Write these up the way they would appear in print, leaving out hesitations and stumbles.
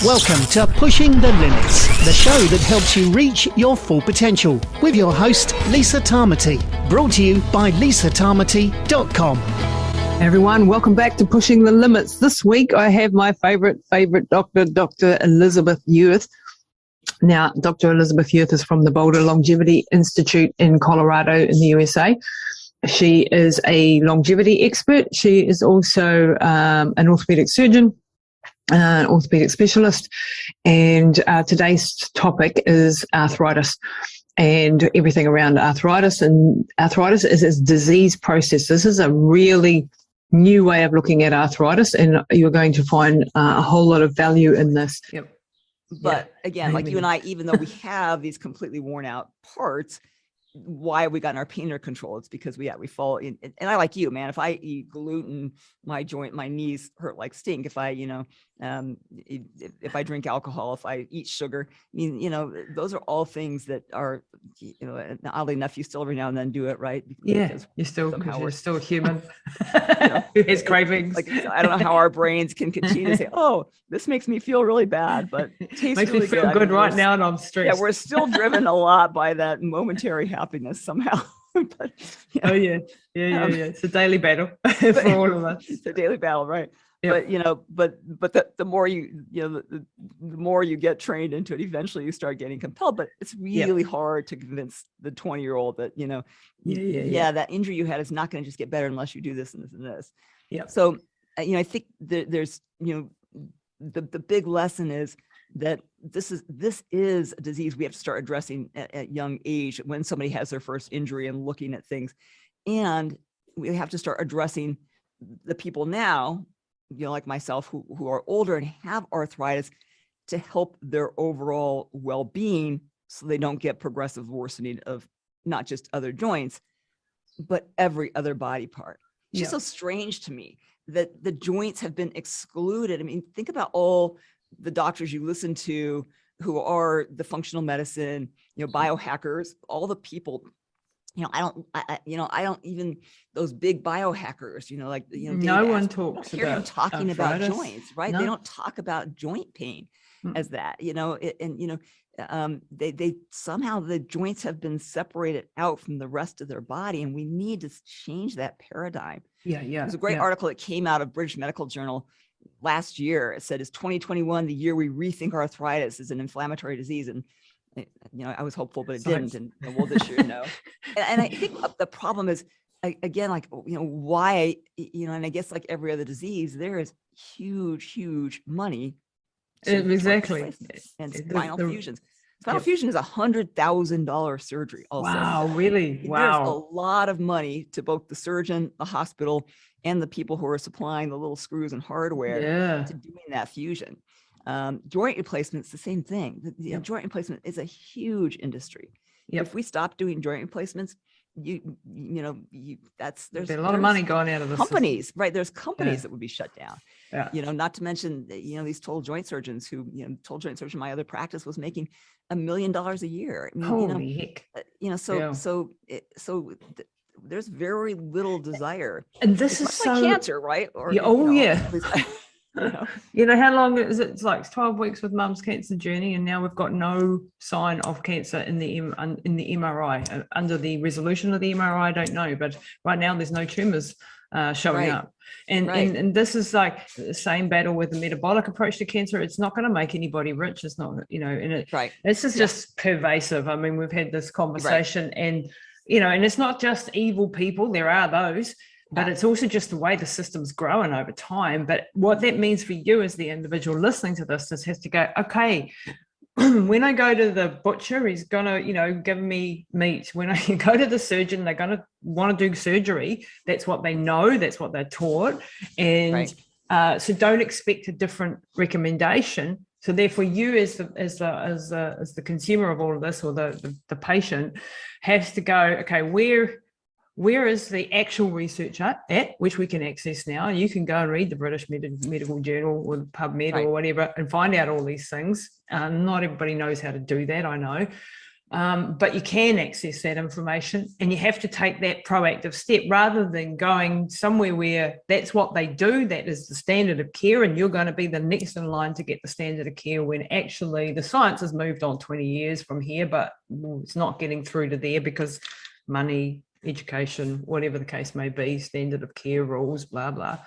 Welcome to Pushing the Limits, the show that helps you reach your full potential, with your host, Lisa Tamati. Brought to you by lisatamati.com. Everyone, welcome back to Pushing the Limits. This week I have my favorite doctor, Dr. Elizabeth Yurth. Now, Dr. Elizabeth Yurth is from the Boulder Longevity Institute in Colorado in the USA. She is a longevity expert. She is also an orthopedic surgeon, an orthopedic specialist, and today's topic is arthritis and everything around arthritis. And arthritis is a disease process. This is a really new way of looking at arthritis, and you're going to find a whole lot of value in this. Yep. But again, like you and I, even though we have these completely worn out parts, why have we gotten our pain under control? It's because we fall in. And I, like you, man, if I eat gluten, my knees hurt like stink. If I, if I drink alcohol, if I eat sugar, I mean, those are all things that are, oddly enough, you still every now and then do it, right? Yeah, you're still human who has cravings. Like, I don't know how our brains can continue to say, "Oh, this makes me feel really bad," but it tastes makes really me feel good right now, and I'm stressed. Yeah, we're still driven a lot by that momentary happiness somehow. But yeah. It's a daily battle for all of us. It's a daily battle, right? Yep. But the more the more you get trained into it, eventually you start getting compelled. But it's really hard to convince the 20-year-old that that injury you had is not going to just get better unless you do this and this and this. Yeah. So I think there's the big lesson is that this is a disease we have to start addressing at young age when somebody has their first injury and looking at things, and we have to start addressing the people now, like myself, who are older and have arthritis, to help their overall well-being so they don't get progressive worsening of not just other joints, but every other body part. It's just so strange to me that the joints have been excluded. I mean, think about all the doctors you listen to who are the functional medicine, biohackers, all the people, I don't even those big biohackers, no one talks about them talking arthritis. About joints, right? No. They don't talk about joint pain as that, they somehow the joints have been separated out from the rest of their body, and we need to change that paradigm. Yeah. There's a great article that came out of British Medical Journal last year. It said, "Is 2021 the year we rethink arthritis as an inflammatory disease?" And I was hopeful, but it didn't. And well, this year, no. And I think the problem is, again, why, and I guess like every other disease, there is huge money. Exactly. And spinal fusions. Spinal fusion is $100,000 surgery. Also. Wow, really? Wow. There's a lot of money to both the surgeon, the hospital, and the people who are supplying the little screws and hardware to doing that fusion. Joint replacement's the same thing. The joint replacement is a huge industry. Yep. If we stop doing joint replacements, there's a lot of money going out of this companies, system. right? There's companies that would be shut down. Yeah. Not to mention, these total joint surgeons who, total joint surgeon, my other practice was making $1 million a year. I mean, holy heck. So there's very little desire. And this is like cancer, right? Or, how long is it? It's like 12 weeks with mum's cancer journey, and now we've got no sign of cancer in the MRI. Under the resolution of the MRI, I don't know, but right now there's no tumors showing up. And this is like the same battle with the metabolic approach to cancer. It's not going to make anybody rich. It's not, this is just pervasive. I mean, we've had this conversation, and and it's not just evil people. There are those. But it's also just the way the system's growing over time. But what that means for you as the individual listening to this is has to go, okay, when I go to the butcher, he's going to, give me meat. When I go to the surgeon, they're going to want to do surgery. That's what they know. That's what they're taught. And so don't expect a different recommendation. So therefore you as the consumer of all of this, or the patient, has to go, okay, where is the actual research at, which we can access now? You can go and read the British Medical Journal or PubMed or whatever and find out all these things. Not everybody knows how to do that, I know. But you can access that information, and you have to take that proactive step rather than going somewhere where that's what they do, that is the standard of care, and you're going to be the next in line to get the standard of care, when actually the science has moved on 20 years from here, but it's not getting through to there because money, education, whatever the case may be, standard of care rules, blah, blah.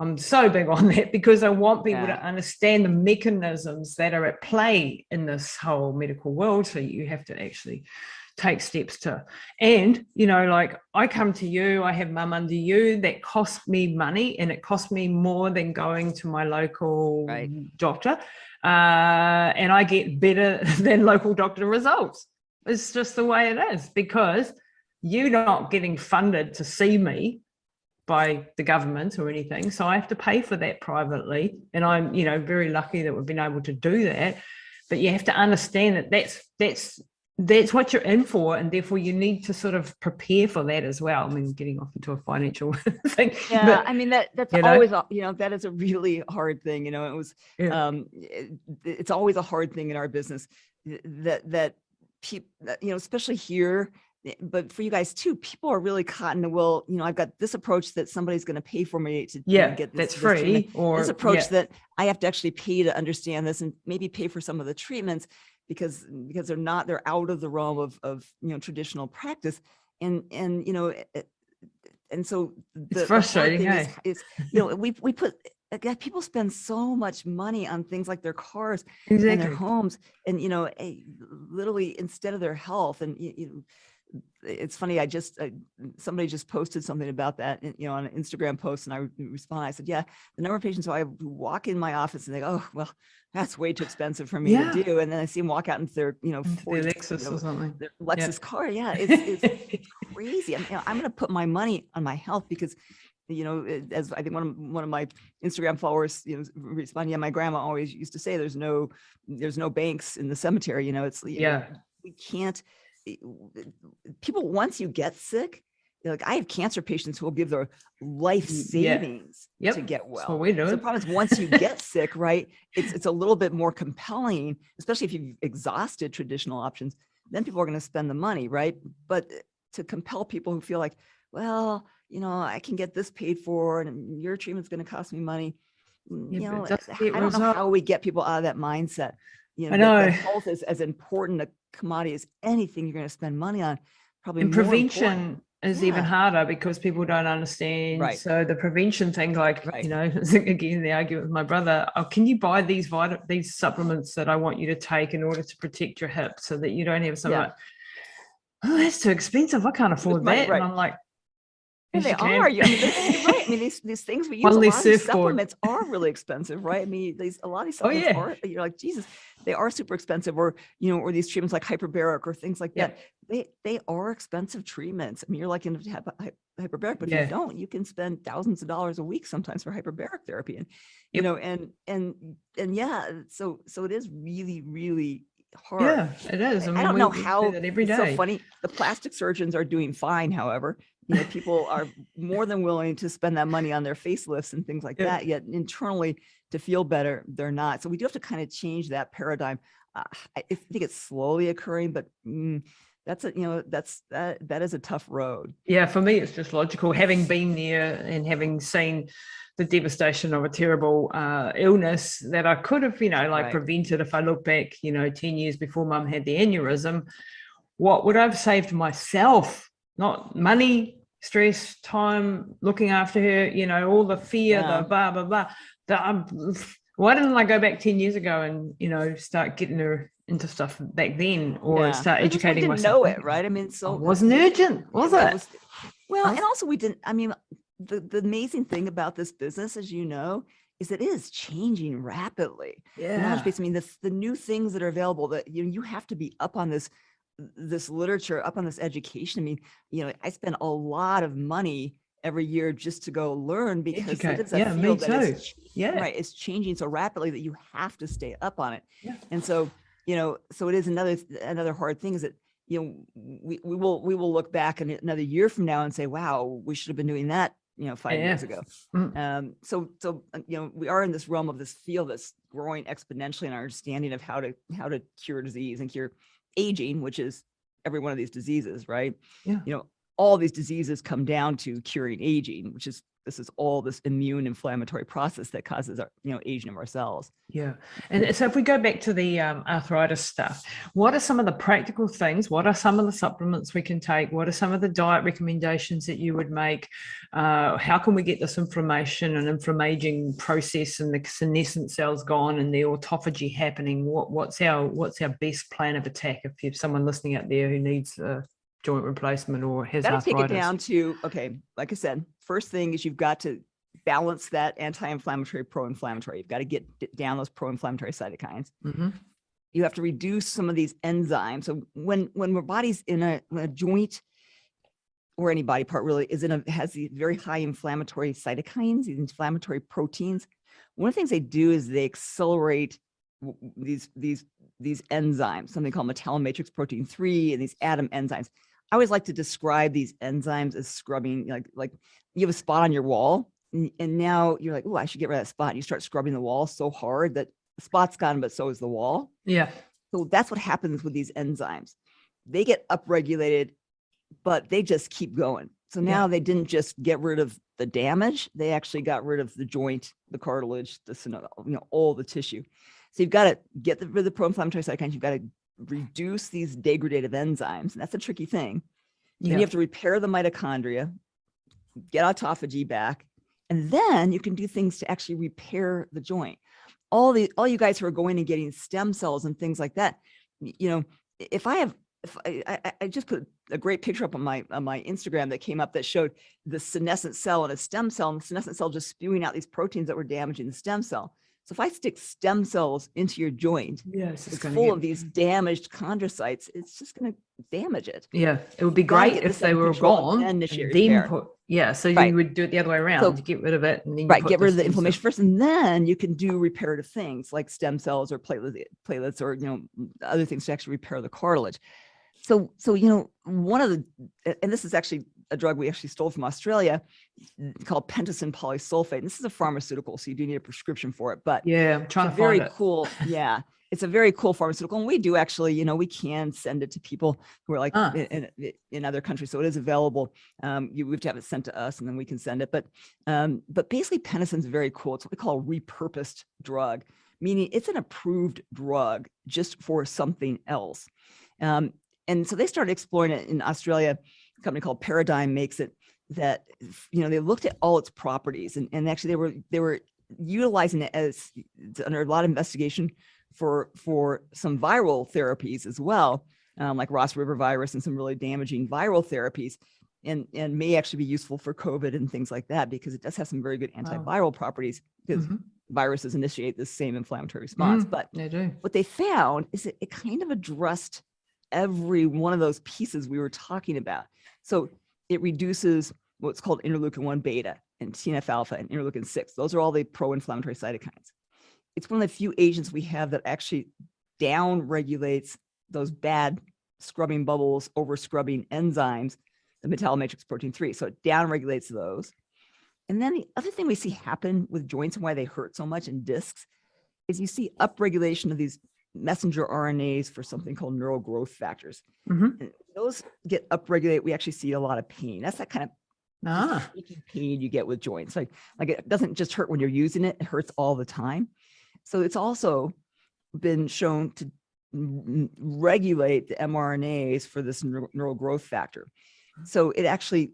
I'm so big on that because I want people to understand the mechanisms that are at play in this whole medical world. So you have to actually take steps to, and, you know, like I come to you, I have mum under you, that costs me money, and it costs me more than going to my local doctor. And I get better than local doctor results. It's just the way it is, because you're not getting funded to see me by the government or anything. So I have to pay for that privately. And I'm, you know, very lucky that we've been able to do that. But you have to understand that that's what you're in for. And therefore you need to sort of prepare for that as well. I mean, getting off into a financial thing. Yeah. But, I mean, that's always, you know, that is a really hard thing. You know, it was, it's always a hard thing in our business that people, you know, especially here, but for you guys too, people are really caught in the, well, you know, I've got this approach that somebody's going to pay for me to get this, that's free, treatment. or this approach that I have to actually pay to understand this, and maybe pay for some of the treatments because they're out of the realm of you know, traditional practice. And you know, and so it's frustrating. Is, you know, we put, again, people spend so much money on things like their cars and their homes, and, you know, literally instead of their health. And it's funny, somebody just posted something about that, you know, on an Instagram post, and I responded, I said, yeah, the number of patients who I walk in my office and they go, oh, well, that's way too expensive for me to do. And then I see them walk out into their, you know, their Lexus or something, their Lexus car. Yeah. It's crazy. I mean, you know, I'm going to put my money on my health because, you know, as I think one of my Instagram followers, you know, responding, yeah, my grandma always used to say, there's no banks in the cemetery. You know, it's, you know, we can't, people, once you get sick, like I have cancer patients who will give their life savings to get well. That's what we do. So the problem is, once you get sick, right, it's a little bit more compelling, especially if you've exhausted traditional options, then people are going to spend the money, right? But to compel people who feel like, well, you know, I can get this paid for and your treatment's going to cost me money. You know, I don't know how we get people out of that mindset. You know, that health is as important a commodity as anything you're going to spend money on. Probably and prevention is even harder because people don't understand. Right. So the prevention thing, like, you know, again, the argument with my brother, oh, can you buy these supplements that I want you to take in order to protect your hip so that you don't have so much? Oh, that's too expensive. I can't afford that. And I'm like, and they are. I mean, you're right. I mean, these things we use, a lot of these supplements are really expensive, right? I mean, a lot of these supplements are, you're like, Jesus, they are super expensive. Or, you know, or these treatments like hyperbaric or things like that. They are expensive treatments. I mean, you're lucky enough to have hyperbaric, but if you don't, you can spend thousands of dollars a week sometimes for hyperbaric therapy. And, you know, and yeah, so it is really, really hard. Yeah, it is. I don't know how. Every day. It's so funny. The plastic surgeons are doing fine, however. You know, people are more than willing to spend that money on their facelifts and things like that. Yet internally, to feel better, they're not. So we do have to kind of change that paradigm. I think it's slowly occurring, but that's that is a tough road. Yeah, for me, it's just logical. Having been there and having seen the devastation of a terrible illness that I could have, you know, like prevented if I look back, you know, 10 years before Mum had the aneurysm, what would I have saved myself? Not money, stress, time, looking after her, you know, all the fear, the blah, blah, blah. Why didn't I go back 10 years ago and, you know, start getting her into stuff back then, or start educating myself? Know it, right? I mean, so it wasn't urgent, was it? Well, and also we didn't, I mean, the amazing thing about this business, as you know, is that it is changing rapidly. I mean, the new things that are available, that you have to be up on this literature, up on this education. I mean, you know, I spend a lot of money every year just to go learn, because it is a field that is it's changing so rapidly that you have to stay up on it. And so, you know, so it is another hard thing, is that, you know, we will look back in another year from now and say, wow, we should have been doing that 5 years ago. So we are in this realm of this field that's growing exponentially in our understanding of how to cure disease and cure aging, which is every one of these diseases, right? Yeah. All these diseases come down to curing aging, which is all this immune inflammatory process that causes our, aging of our cells. Yeah. And so if we go back to the arthritis stuff, what are some of the practical things? What are some of the supplements we can take? What are some of the diet recommendations that you would make? How can we get this inflammation and inflammaging process and the senescent cells gone and the autophagy happening? What's our best plan of attack if you have someone listening out there who needs a joint replacement or has arthritis? Take it down to, like I said, first thing is you've got to balance that anti-inflammatory, pro-inflammatory. You've got to get down those pro-inflammatory cytokines. Mm-hmm. You have to reduce some of these enzymes. So when our body's in a joint or any body part really has these very high inflammatory cytokines, these inflammatory proteins, one of the things they do is they accelerate these enzymes, something called metallomatrix protein 3 and these ADAM enzymes. I always like to describe these enzymes as scrubbing, like you have a spot on your wall and now you're like, oh, I should get rid of that spot. And you start scrubbing the wall so hard that the spot's gone, but so is the wall. Yeah. So that's what happens with these enzymes. They get upregulated, but they just keep going. So now they didn't just get rid of the damage. They actually got rid of the joint, the cartilage, all the tissue. So you've got to get rid of the pro-inflammatory cytokines. You've got to reduce these degradative enzymes. And that's a tricky thing. Yeah. And you have to repair the mitochondria, get autophagy back, and then you can do things to actually repair the joint. All you guys who are going and getting stem cells and things like that, if I just put a great picture up on my Instagram that came up that showed the senescent cell and a stem cell, and the senescent cell just spewing out these proteins that were damaging the stem cell. So if I stick stem cells into your joint, it's full of these damaged chondrocytes, it's just going to damage it. Yeah, it would be great if they were gone. So you would do it the other way around, to get rid of it. And then get rid of the inflammation first, and then you can do reparative things like stem cells or platelets or other things to actually repair the cartilage. So one of and this is actually a drug we actually stole from Australia called pentosan polysulfate. And this is a pharmaceutical, so you do need a prescription for it. But I'm trying to very find it. Cool. Yeah, it's a very cool pharmaceutical, and we do actually, we can send it to people who are like in other countries. So it is available. You have to have it sent to us, and then we can send it. But basically, pentosan is very cool. It's what we call a repurposed drug, meaning it's an approved drug just for something else. And so they started exploring it in Australia. A company called Paradigm makes it that, they looked at all its properties and actually they were utilizing it as under a lot of investigation for some viral therapies as well, like Ross River virus and some really damaging viral therapies, and may actually be useful for COVID and things like that, because it does have some very good antiviral properties, because viruses initiate this same inflammatory response. But they do. What they found is that it kind of addressed every one of those pieces we were talking about. So it reduces what's called interleukin-1 beta and TNF alpha and interleukin 6. Those are all the pro-inflammatory cytokines. It's one of the few agents we have that actually down regulates those bad scrubbing bubbles, over scrubbing enzymes, the metallomatrix protein 3. So it down regulates those. And then the other thing we see happen with joints and why they hurt so much in discs is you see upregulation of these messenger RNAs for something called neural growth factors. And those get upregulated. We actually see a lot of pain. That's that kind of pain you get with joints. Like it doesn't just hurt when you're using it; it hurts all the time. So it's also been shown to regulate the mRNAs for this neural growth factor. So it actually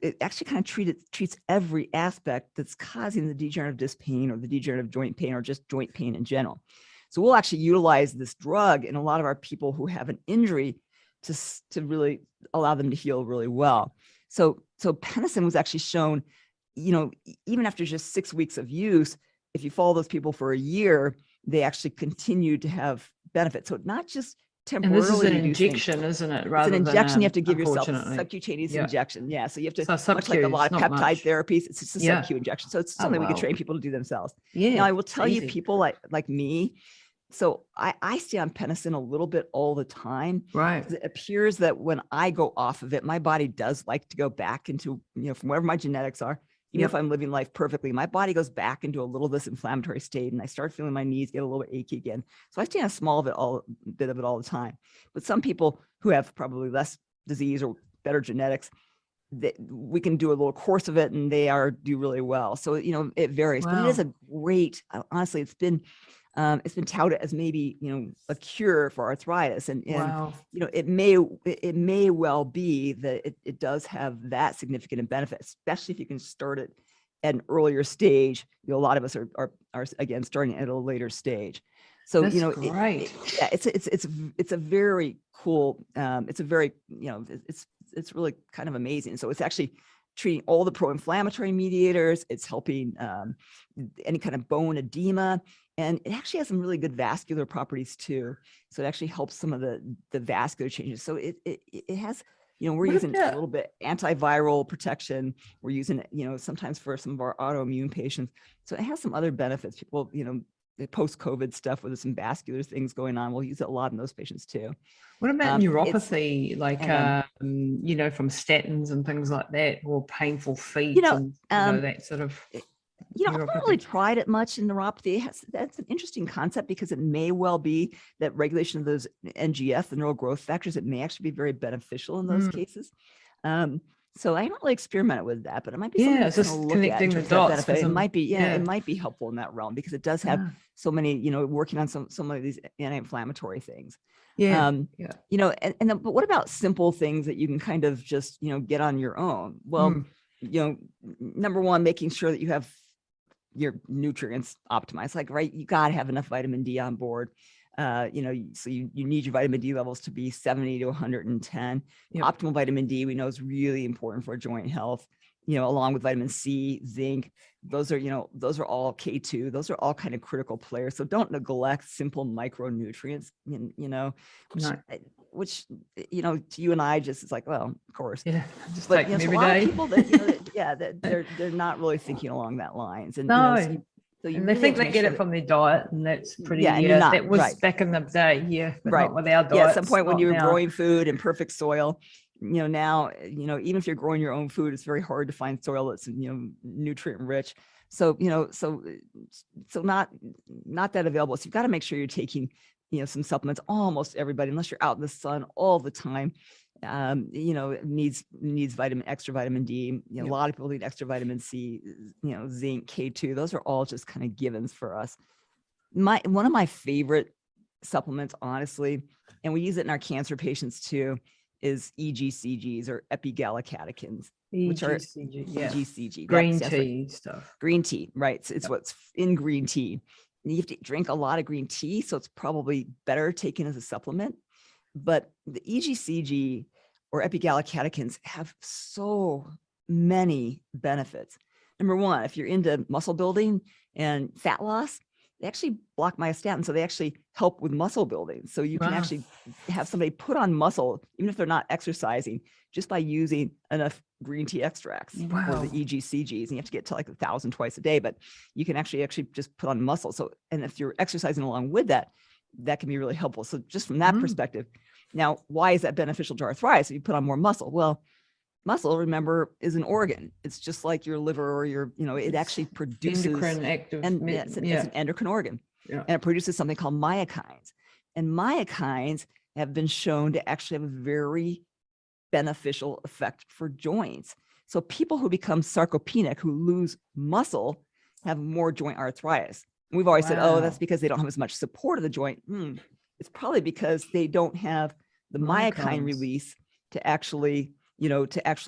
kind of treats every aspect that's causing the degenerative disc pain or the degenerative joint pain or just joint pain in general. So we'll actually utilize this drug in a lot of our people who have an injury to really allow them to heal really well. So pentosan was actually shown, even after just 6 weeks of use, if you follow those people for a year, they actually continue to have benefits. So not just temporarily. And this is an injection, isn't it? It's an injection you have to give yourself, a subcutaneous injection. Yeah. So you have to, much like a lot of peptide therapies, it's just a sub-Q injection. So it's something we could train people to do themselves. Yeah. Now I will tell you, people like me, so I stay on pentosan a little bit all the time. Right. It appears that when I go off of it, my body does like to go back into, from wherever my genetics are, even if I'm living life perfectly, my body goes back into a little this inflammatory state, and I start feeling my knees get a little bit achy again. So I stay on a small bit all the time. But some people who have probably less disease or better genetics, we can do a little course of it and they do really well. So, it varies, but it is a great, honestly, it's been touted as maybe, a cure for arthritis, and it may well be that it does have that significant benefit, especially if you can start it at an earlier stage. A lot of us are again starting at a later stage. So, that's great. It's a very cool, it's a very, it's really kind of amazing. So it's actually treating all the pro-inflammatory mediators. It's helping any kind of bone edema, and it actually has some really good vascular properties too. So it actually helps some of the vascular changes. So it has, we're using a little bit antiviral protection. We're using it, sometimes for some of our autoimmune patients. So it has some other benefits. People, the post-COVID stuff with some vascular things going on, we'll use it a lot in those patients too. What about neuropathy, from statins and things like that, or painful feet, and that sort of? I've not really tried it much in neuropathy. That's an interesting concept, because it may well be that regulation of those NGF, the neural growth factors, it may actually be very beneficial in those cases. So I haven't really experimented with that, but it might be something it's just connecting the dots. It might be, it might be helpful in that realm, because it does have so many, working on some of these anti-inflammatory things. But what about simple things that you can kind of just, get on your own? Well, number one, making sure that you have your nutrients optimized, you got to have enough vitamin D on board. So you need your vitamin D levels to be 70 to 110. Optimal vitamin D, we know, is really important for joint health, along with vitamin C, zinc. Those are all K2. Those are all kind of critical players. So don't neglect simple micronutrients, which to you and I just, it's like, well, of course. Yeah. Just but take them every a lot day. of people that, they're not really thinking along that lines. And no. So and they think they get it from their diet, and that's pretty. That was back in the day, but not with our diet. At some point when you were growing food in perfect soil, now, even if you're growing your own food, it's very hard to find soil that's nutrient rich. So so not that available. So you've got to make sure you're taking some supplements. Almost everybody, unless you're out in the sun all the time, needs extra vitamin D. A lot of people need extra vitamin C, zinc, K2. Those are all just kind of givens for us. One of my favorite supplements, honestly, and we use it in our cancer patients too, is EGCGs, or epigallocatechins, which are EGCG, green tea stuff. Green tea, right? So it's what's in green tea. And you have to drink a lot of green tea, so it's probably better taken as a supplement. But the EGCG, or epigallocatechins, have so many benefits. Number one, if you're into muscle building and fat loss, they actually block myostatin. So they actually help with muscle building. So you can actually have somebody put on muscle, even if they're not exercising, just by using enough green tea extracts or the EGCGs. And you have to get to 1,000 twice a day, but you can actually just put on muscle. So, and if you're exercising along with that, that can be really helpful. So just from that perspective. Now, why is that beneficial to arthritis if you put on more muscle? Well, muscle, remember, is an organ. It's just like your liver or your, it actually produces endocrine active. It's an endocrine organ. And it produces something called myokines. And myokines have been shown to actually have a very beneficial effect for joints. So people who become sarcopenic, who lose muscle, have more joint arthritis. And we've always said, oh, that's because they don't have as much support of the joint. It's probably because they don't have the myokine release to actually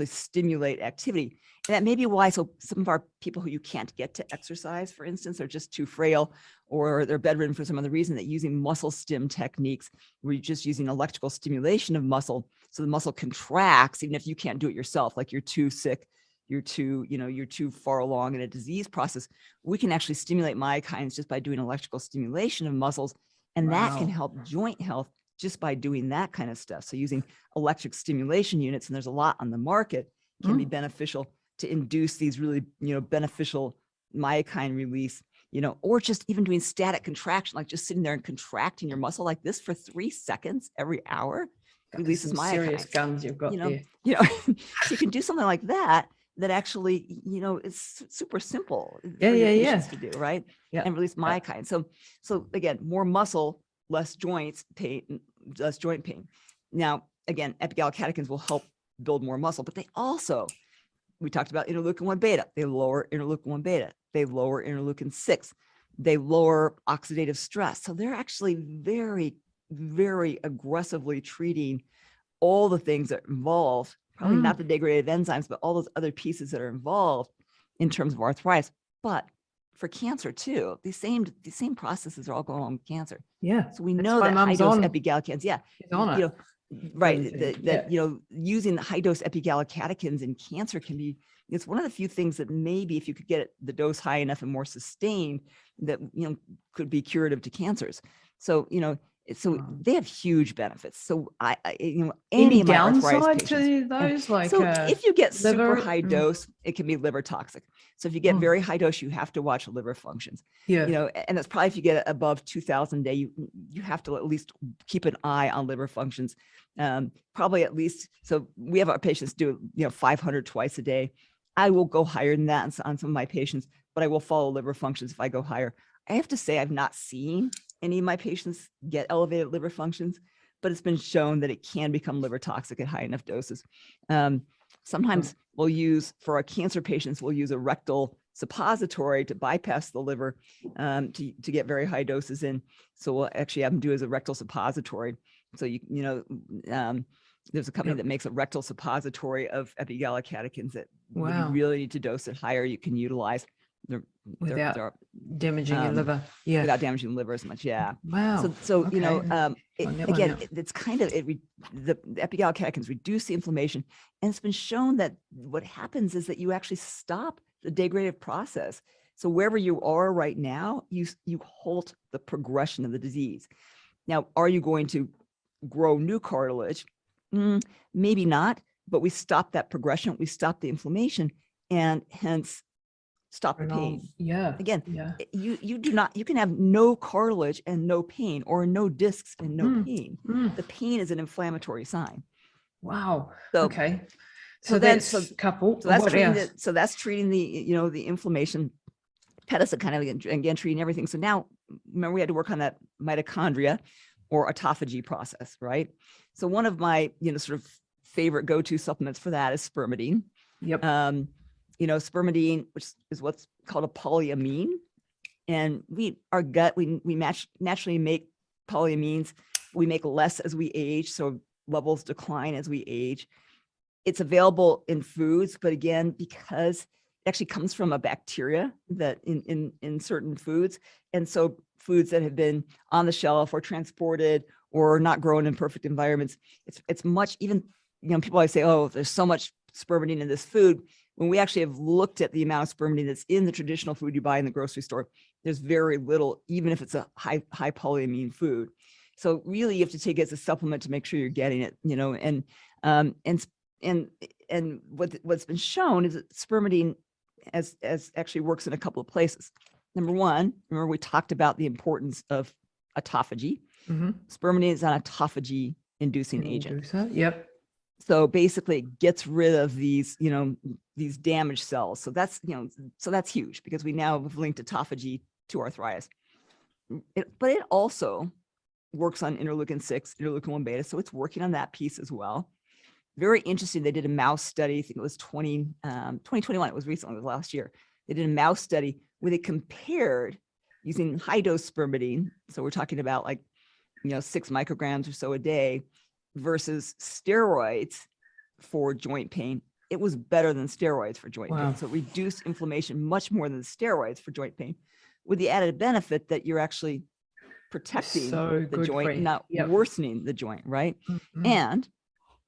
stimulate activity. And that may be why some of our people who you can't get to exercise, for instance, are just too frail, or they're bedridden for some other reason, that using muscle stim techniques, where you're just using electrical stimulation of muscle, so the muscle contracts, even if you can't do it yourself, like you're too sick, you're too far along in a disease process. We can actually stimulate myokines just by doing electrical stimulation of muscles. And that can help joint health just by doing that kind of stuff. So using electric stimulation units, and there's a lot on the market, can be beneficial to induce these really, beneficial myokine release, or just even doing static contraction, like just sitting there and contracting your muscle like this for 3 seconds every hour, releases myokine. Serious guns you've got there. So you can do something like that. that actually, it's super simple Yeah, for your yeah, patients to do, right? Yeah. And release myokine. So again, more muscle, less joint pain. Now, again, epigallocatechins will help build more muscle, but they also, we talked about interleukin 1 beta. They lower interleukin 1 beta. They lower interleukin 6. They lower oxidative stress. So they're actually very, very aggressively treating all the things that involve, probably not the degradative enzymes, but all those other pieces that are involved in terms of arthritis. But for cancer too, these same processes are all going on with cancer. Yeah. So we That's know why that high Mum's dose on. epigallocatechins, She's on it. right, Bloody that thing. using high dose epigallocatechins in cancer can be, it's one of the few things that maybe if you could get the dose high enough and more sustained, that could be curative to cancers. So so they have huge benefits. So any Any of my arthritis downside patients, to those? Like, so if you get super liver? high dose, it can be liver toxic. So if you get very high dose, you have to watch liver functions. Yeah. And that's probably if you get above 2,000 a day, you have to at least keep an eye on liver functions. Probably at least. So we have our patients do 500 twice a day. I will go higher than that on some of my patients, but I will follow liver functions if I go higher. I have to say I've not seen any of my patients get elevated liver functions, but it's been shown that it can become liver toxic at high enough doses. Sometimes we'll use, for our cancer patients, we'll use a rectal suppository to bypass the liver to get very high doses in. So we'll actually have them do as a rectal suppository. So there's a company that makes a rectal suppository of epigallocatechins that when you really need to dose it higher, you can utilize. Without damaging your liver. Yeah. Without damaging the liver as much. Yeah. Wow. So Okay. it's kind of, the epigallocatechins reduce the inflammation. And it's been shown that what happens is that you actually stop the degradative process. So wherever you are right now, you halt the progression of the disease. Now, are you going to grow new cartilage? Maybe not, but we stop that progression. We stop the inflammation and hence stop the pain. Yeah. Again, you can have no cartilage and no pain, or no discs and no pain. The pain is an inflammatory sign. Wow. So, okay. So that's a couple. So that's treating the the inflammation. Pedicin kind of again treating everything. So now remember we had to work on that mitochondria or autophagy process, right? So one of my sort of favorite go-to supplements for that is spermidine. Yep. Spermidine, which is what's called a polyamine, and our gut, we naturally make polyamines. We make less as we age, so levels decline as we age. It's available in foods, but again, because it actually comes from a bacteria that in certain foods, and so foods that have been on the shelf or transported or not grown in perfect environments, it's much, even people always say, oh, there's so much spermidine in this food. When we actually have looked at the amount of spermidine that's in the traditional food you buy in the grocery store, there's very little, even if it's a high polyamine food. So really you have to take it as a supplement to make sure you're getting it, and what's been shown is that spermidine as actually works in a couple of places. Number one, remember we talked about the importance of autophagy. Spermidine is an autophagy inducing agent. Yep. So basically it gets rid of these, these damaged cells. So that's, so that's huge because we now have linked autophagy to arthritis. But it also works on interleukin 6, interleukin 1 beta. So it's working on that piece as well. Very interesting. They did a mouse study. I think it was 2021. It was recently, it was last year. They did a mouse study where they compared using high dose spermidine. So we're talking about 6 micrograms or so a day versus steroids for joint pain. It was better than steroids for joint pain. So it reduced inflammation much more than steroids for joint pain, with the added benefit that you're actually protecting the joint, not worsening the joint, right? And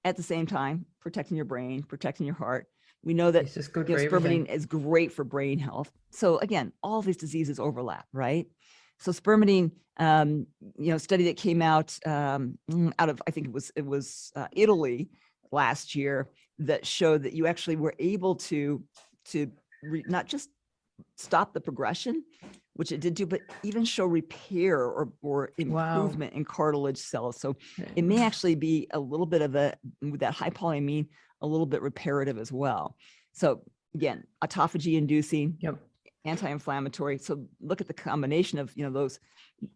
at the same time, protecting your brain, protecting your heart. We know that spermidine is great for brain health. So again, all these diseases overlap, right? So spermidine, study that came out of, I think it was Italy last year, that showed that you actually were able to not just stop the progression, which it did do, but even show repair or improvement in cartilage cells. So it may actually be a little bit of with that high polyamine, a little bit reparative as well. So again, autophagy inducing, Yep. anti-inflammatory. So look at the combination of,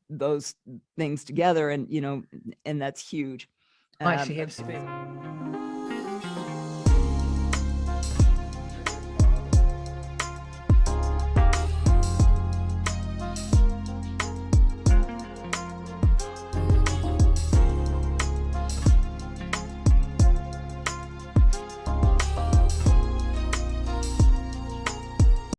those things together, and, and that's huge. I actually have spent